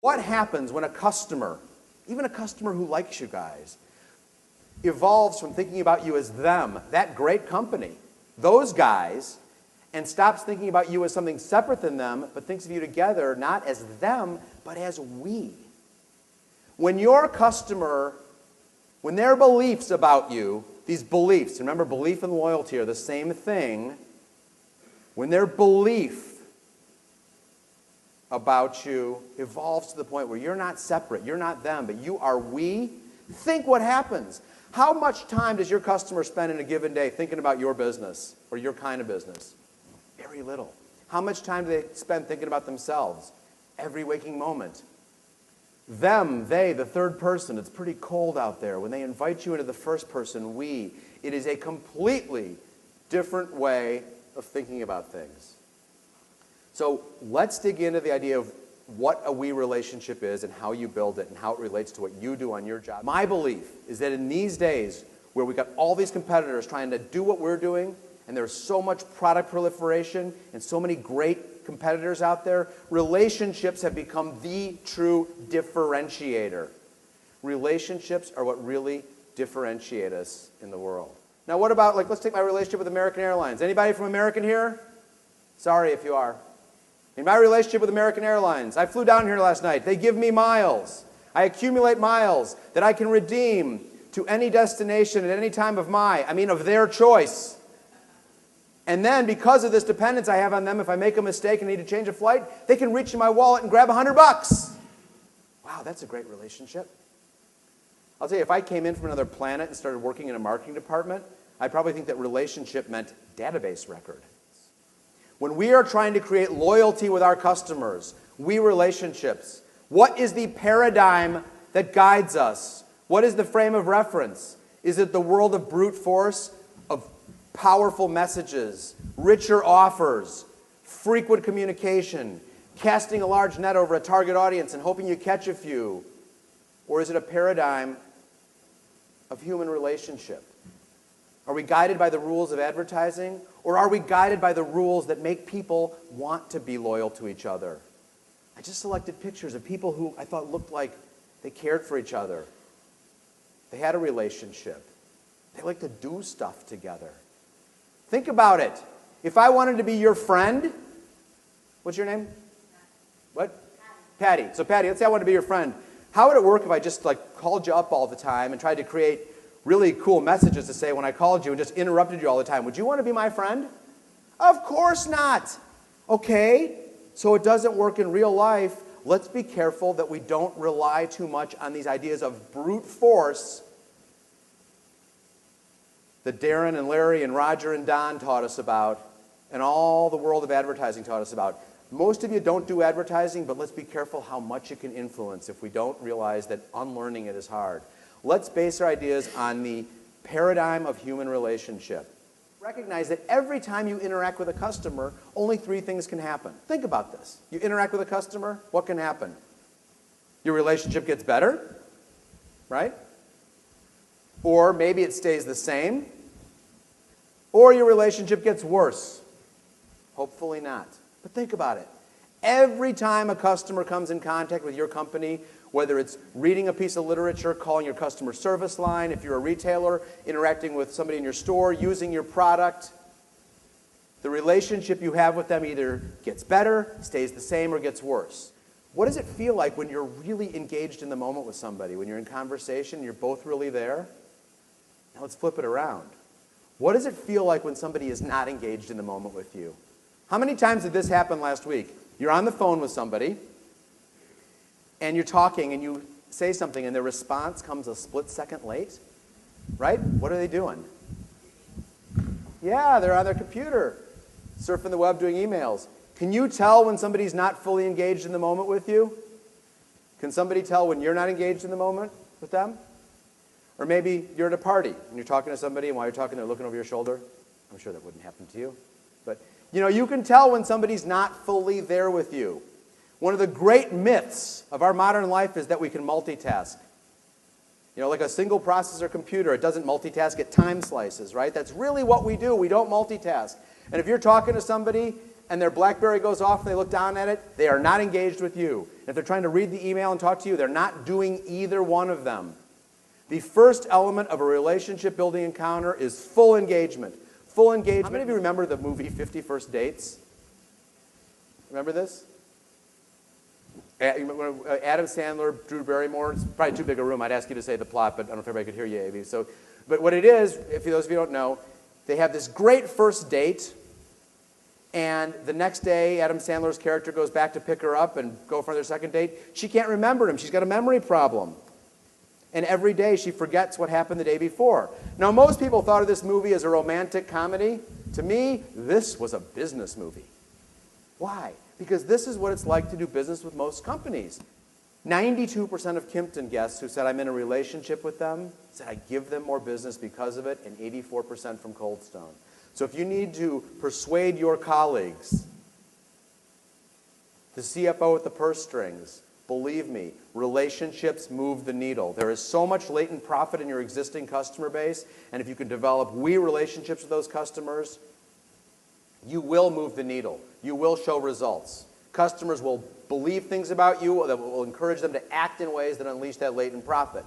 What happens when a customer, even a customer who likes you guys, evolves from thinking about you as them, that great company, those guys, and stops thinking about you as something separate than them, but thinks of you together not as them, but as we? When your customer, when their beliefs about you, these beliefs, remember belief and loyalty are the same thing, when their belief about you evolves to the point where you're not separate, you're not them, but you are we, think what happens. How much time does your customer spend in a given day thinking about your business or your kind of business? Very little. How much time do they spend thinking about themselves? Every waking moment. Them, they, the third person, it's pretty cold out there. When they invite you into the first person, we, it is a completely different way of thinking about things. So let's dig into the idea of what a we relationship is and how you build it and how it relates to what you do on your job. My belief is that in these days where we've got all these competitors trying to do what we're doing, and there's so much product proliferation and so many great competitors out there, relationships have become the true differentiator. Relationships are what really differentiate us in the world. Now what about, let's take my relationship with American Airlines. Anybody from American here? Sorry if you are. In my relationship with American Airlines, I flew down here last night. They give me miles. I accumulate miles that I can redeem to any destination at any time of of their choice. And then, because of this dependence I have on them, if I make a mistake and need to change a flight, they can reach in my wallet and grab $100. Wow, that's a great relationship. I'll tell you, if I came in from another planet and started working in a marketing department, I'd probably think that relationship meant database record. When we are trying to create loyalty with our customers, we relationships, what is the paradigm that guides us? What is the frame of reference? Is it the world of brute force, of powerful messages, richer offers, frequent communication, casting a large net over a target audience and hoping you catch a few? Or is it a paradigm of human relationship? Are we guided by the rules of advertising? Or are we guided by the rules that make people want to be loyal to each other? I just selected pictures of people who I thought looked like they cared for each other. They had a relationship. They like to do stuff together. Think about it. If I wanted to be your friend, what's your name? What? Patty. So Patty, let's say I want to be your friend. How would it work if I just called you up all the time and tried to create really cool messages to say when I called you and just interrupted you all the time? Would you want to be my friend? Of course not. Okay, so it doesn't work in real life. Let's be careful that we don't rely too much on these ideas of brute force that Darren and Larry and Roger and Don taught us about and all the world of advertising taught us about. Most of you don't do advertising, but let's be careful how much it can influence if we don't realize that unlearning it is hard. Let's base our ideas on the paradigm of human relationship. Recognize that every time you interact with a customer, only 3 things can happen. Think about this. You interact with a customer, what can happen? Your relationship gets better, right? Or maybe it stays the same. Or your relationship gets worse. Hopefully not. But think about it. Every time a customer comes in contact with your company, whether it's reading a piece of literature, calling your customer service line, if you're a retailer, interacting with somebody in your store, using your product, the relationship you have with them either gets better, stays the same, or gets worse. What does it feel like when you're really engaged in the moment with somebody, when you're in conversation, you're both really there? Now let's flip it around. What does it feel like when somebody is not engaged in the moment with you? How many times did this happen last week? You're on the phone with somebody, and you're talking, and you say something, and their response comes a split second late, right? What are they doing? Yeah, they're on their computer, surfing the web, doing emails. Can you tell when somebody's not fully engaged in the moment with you? Can somebody tell when you're not engaged in the moment with them? Or maybe you're at a party, and you're talking to somebody, and while you're talking, they're looking over your shoulder. I'm sure that wouldn't happen to you. But, you can tell when somebody's not fully there with you. One of the great myths of our modern life is that we can multitask. Like a single processor computer, it doesn't multitask, it time slices, right? That's really what we do. We don't multitask. And if you're talking to somebody and their BlackBerry goes off and they look down at it, they are not engaged with you. If they're trying to read the email and talk to you, they're not doing either one of them. The first element of a relationship building encounter is full engagement. Full engagement. How many of you remember the movie 50 First Dates? Remember this? Adam Sandler, Drew Barrymore. It's probably too big a room. I'd ask you to say the plot, but I don't know if everybody could hear you, Avi. But what it is, if those of you don't know, they have this great first date, and the next day, Adam Sandler's character goes back to pick her up and go for their second date. She can't remember him. She's got a memory problem. And every day she forgets what happened the day before. Now, most people thought of this movie as a romantic comedy. To me, this was a business movie. Why? Because this is what it's like to do business with most companies. 92% of Kimpton guests who said I'm in a relationship with them said I give them more business because of it, and 84% from Cold Stone. So if you need to persuade your colleagues, the CFO with the purse strings, believe me, relationships move the needle. There is so much latent profit in your existing customer base, and if you can develop relationships with those customers, you will move the needle. You will show results. Customers will believe things about you that will encourage them to act in ways that unleash that latent profit.